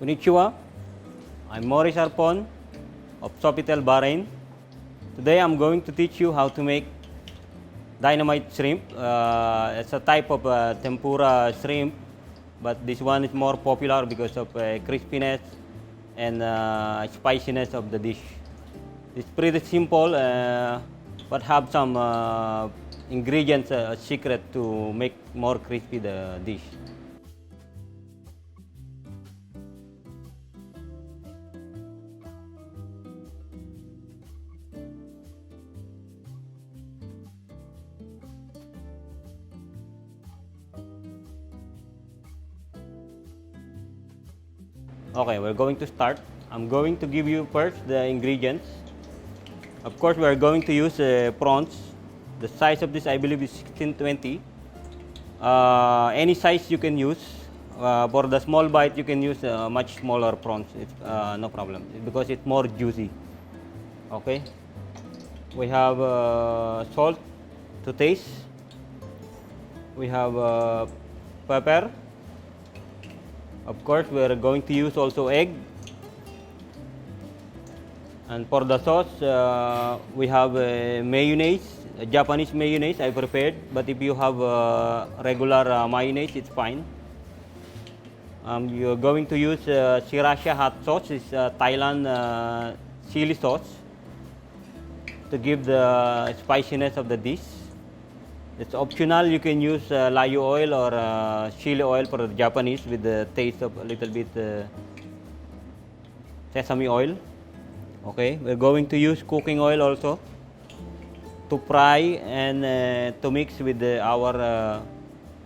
Konnichiwa, I'm Maurice Arpon of Sofitel, Bahrain. Today I'm going to teach you how to make Dynamite Shrimp. It's a type of tempura shrimp, but this one is more popular because of crispiness and spiciness of the dish. It's pretty simple, but have some ingredients, secret to make more crispy the dish. Okay, we're going to start. I'm going to give you first the ingredients. Of course, we are going to use prawns. The size of this, I believe, is 1620. Any size you can use. For the small bite, you can use much smaller prawns. It's no problem because it's more juicy. Okay. We have salt to taste. We have pepper. Of course, we are going to use also egg. And for the sauce, we have mayonnaise, Japanese mayonnaise I prepared. But if you have regular mayonnaise, it's fine. You're going to use sriracha hot sauce. It's Thailand chili sauce to give the spiciness of the dish. It's optional. You can use layu oil or chili oil for the Japanese with the taste of a little bit sesame oil. Okay, we're going to use cooking oil also to fry and to mix with our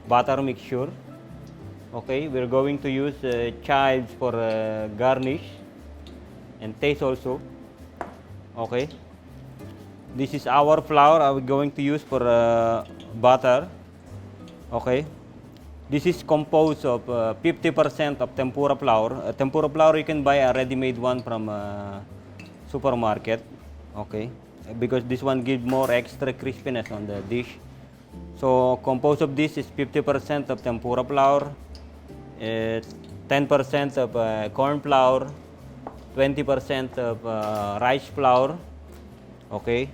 butter mixture. Okay, we're going to use chives for garnish and taste also. Okay, this is our flour we're going to use for butter. Okay, this is composed of 50% of tempura flour. Tempura flour you can buy a ready-made one from supermarket. Okay, because this one gives more extra crispiness on the dish. So composed of this is 50% of tempura flour, 10% of corn flour, 20% of rice flour. Okay,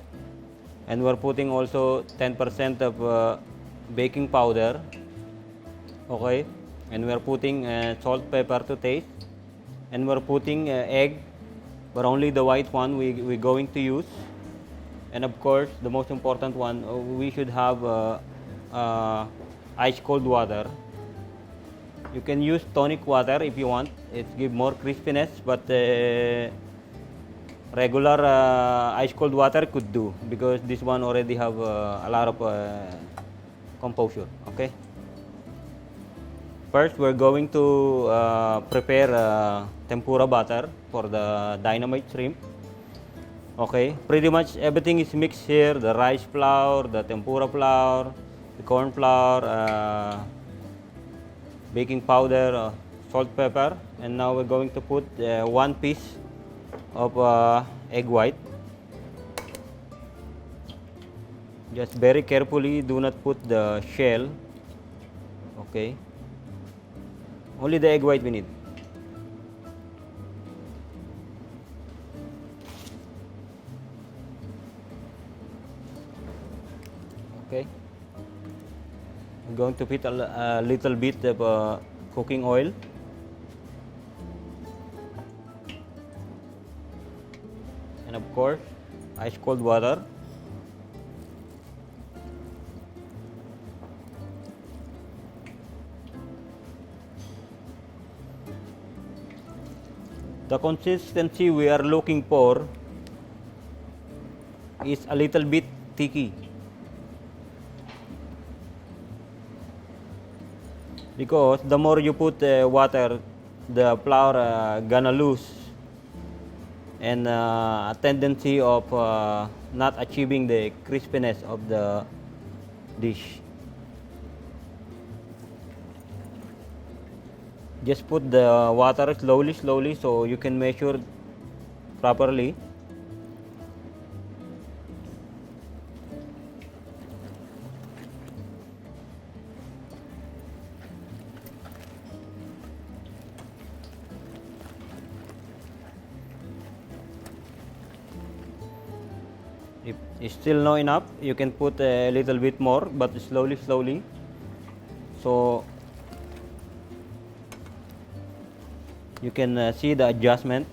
and we're putting also 10% of baking powder. Okay, and we're putting salt, pepper to taste, and we're putting egg, but only the white one we're going to use. And of course, the most important one, we should have ice cold water. You can use tonic water if you want. It gives more crispiness, but regular ice cold water could do because this one already have a lot of composure. Okay. First, we're going to prepare tempura batter for the dynamite shrimp. Okay, pretty much everything is mixed here: the rice flour, the tempura flour, the corn flour, baking powder, salt, pepper, and now we're going to put one piece of egg white. Just very carefully, do not put the shell. Okay, only the egg white we need. Okay, I'm going to put a little bit of cooking oil. And of course, ice cold water. The consistency we are looking for is a little bit thicky, because the more you put water, the flour gonna lose, and a tendency of not achieving the crispiness of the dish. Just put the water slowly so you can measure properly. It's still not enough. You can put a little bit more, but slowly, slowly. So you can see the adjustment.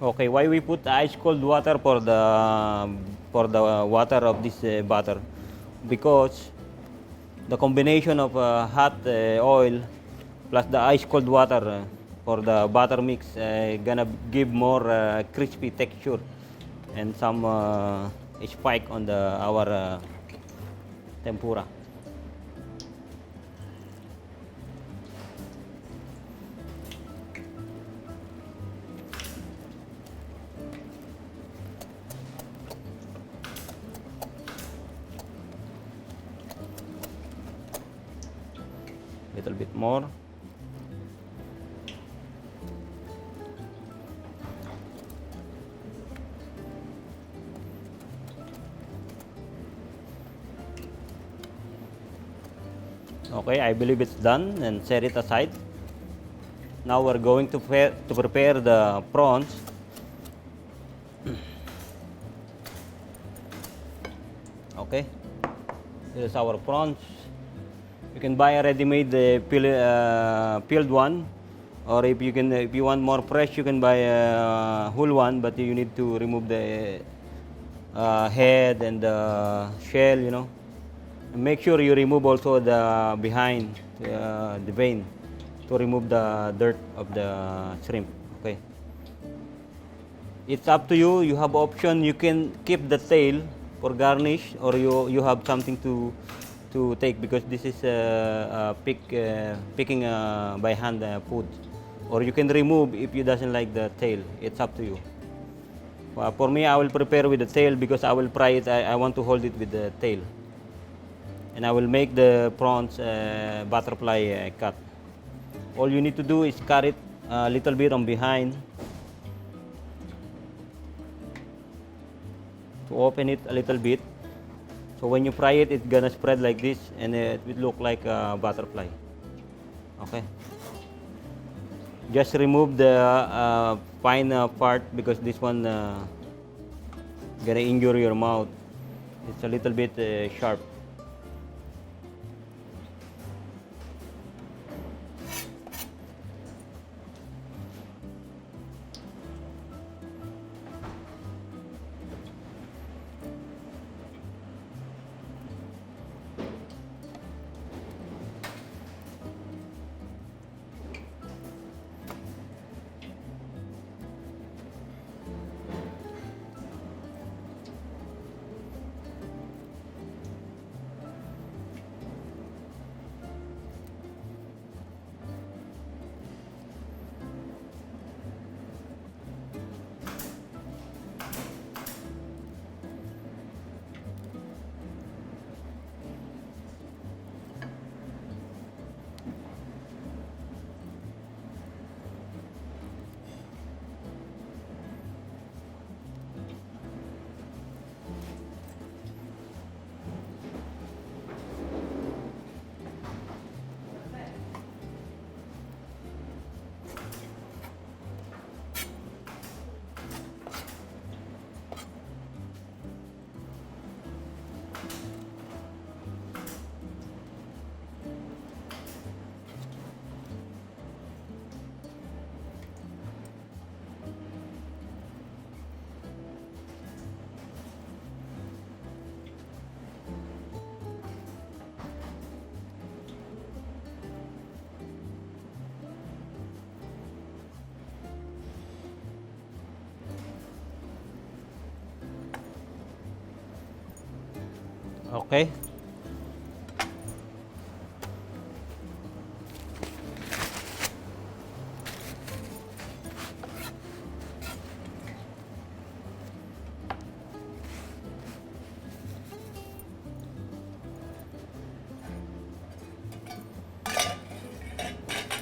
Okay, why we put ice cold water for the water of this butter? Because the combination of hot oil plus the ice cold water for the butter mix gonna give more crispy texture and some spike on our tempura. Little bit more. Okay, I believe it's done, and set it aside. Now we're going to prepare the prawns. Okay, this is our prawns. You can buy a ready-made peeled one, or if you want more fresh, you can buy a whole one. But you need to remove the head and the shell, you know. And make sure you remove also the behind the vein to remove the dirt of the shrimp. Okay. It's up to you. You have option. You can keep the tail for garnish, or you have something to take, because this is picking by hand food, or you can remove if you doesn't like the tail. It's up to you. For me, I will prepare with the tail because I will fry it. I want to hold it with the tail, and I will make the prawns butterfly cut. All you need to do is cut it a little bit on behind to open it a little bit. So when you fry it, it's gonna spread like this, and it will look like a butterfly. Okay. Just remove the fine part, because this one gonna injure your mouth. It's a little bit sharp. Okay.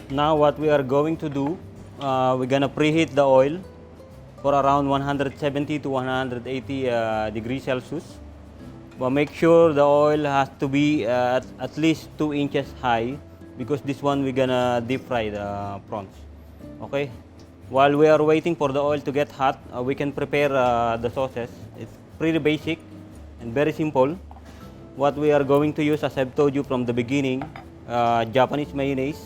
Now what we are going to do, we're gonna preheat the oil for around 170 to 180 degrees Celsius. But make sure the oil has to be at least 2 inches high, because this one we're gonna deep fry the prawns. Okay, while we are waiting for the oil to get hot, we can prepare the sauces. It's pretty basic and very simple. What we are going to use, as I've told you from the beginning, Japanese mayonnaise.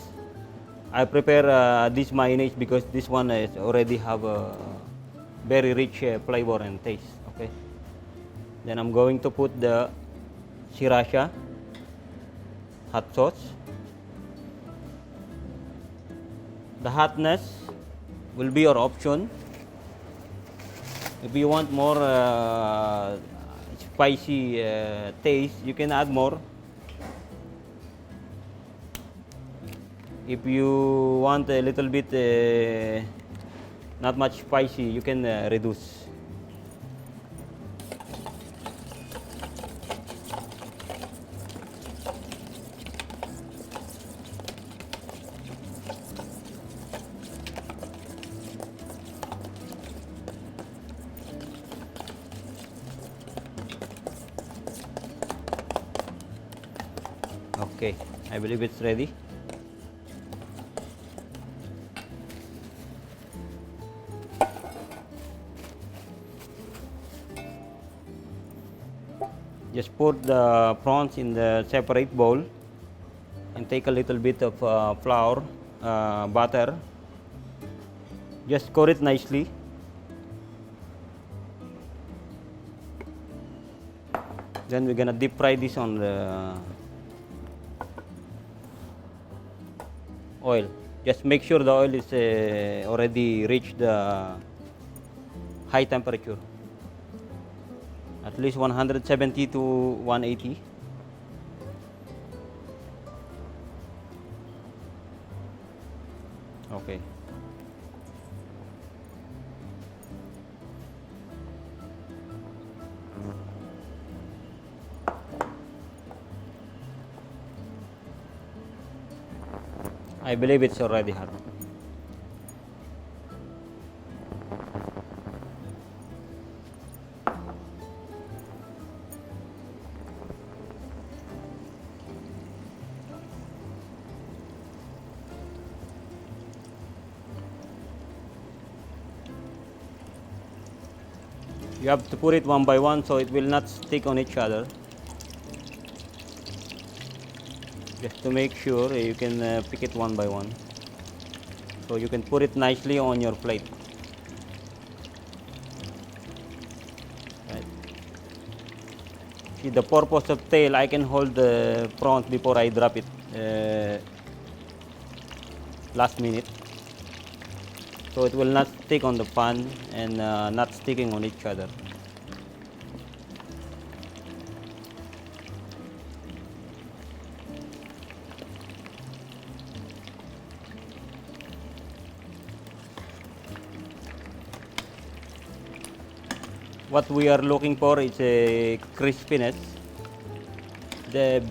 I prepare this mayonnaise because this one is already have a very rich flavor and taste. Okay, then I'm going to put the sriracha hot sauce. The hotness will be your option. If you want more spicy taste, you can add more. If you want a little bit not much spicy, you can reduce. Okay, I believe it's ready. Just put the prawns in the separate bowl and take a little bit of flour, butter. Just coat it nicely. Then we're gonna deep fry this on the oil. Just make sure the oil is already reached the high temperature, at least 170 to 180. Okay. I believe it's already hot. You have to put it one by one so it will not stick on each other. Just to make sure you can pick it one by one, so you can put it nicely on your plate. Right. See, the purpose of tail, I can hold the prawns before I drop it last minute, so it will not stick on the pan and not sticking on each other. What we are looking for is a crispiness. The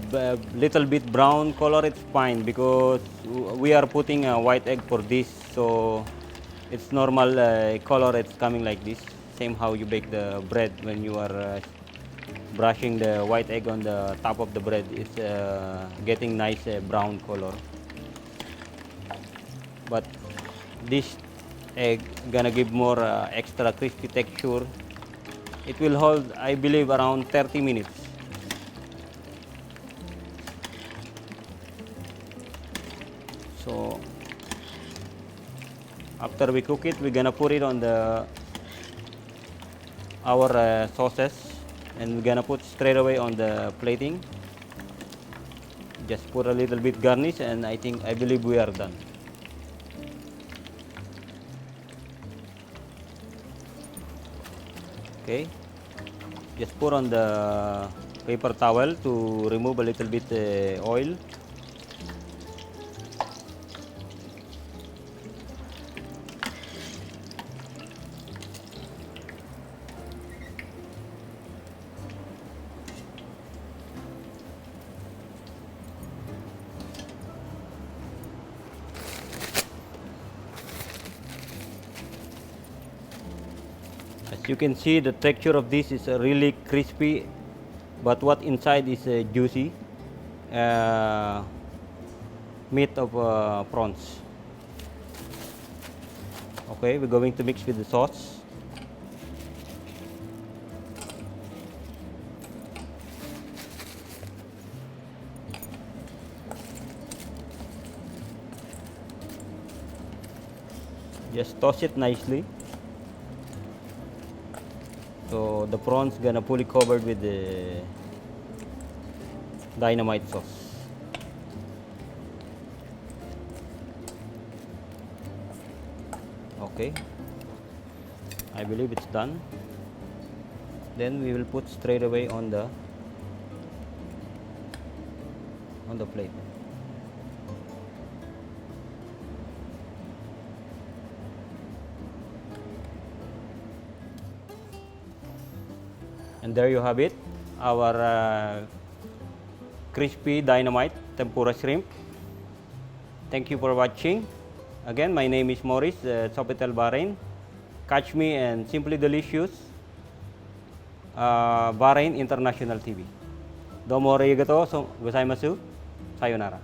little bit brown color, it's fine because we are putting a white egg for this, so it's normal color, it's coming like this. Same how you bake the bread when you are brushing the white egg on the top of the bread, it's getting nice brown color. But this egg gonna give more extra crispy texture. It will hold, I believe, around 30 minutes. So after we cook it, we're gonna put it on our sauces, and we're gonna put straight away on the plating. Just put a little bit garnish, and I believe we are done. Okay, just put on the paper towel to remove a little bit oil. As you can see, the texture of this is really crispy, but what inside is juicy. meat of prawns. Okay, we're going to mix with the sauce. Just toss it nicely. So the prawns gonna fully covered with the dynamite sauce. Okay, I believe it's done. Then we will put straight away on the plate. And there you have it, our crispy dynamite tempura shrimp. Thank you for watching. Again, my name is Morris, Sofitel Bahrain. Catch me and Simply Delicious, Bahrain International TV. Domo arigato gozaimasu. Sayonara.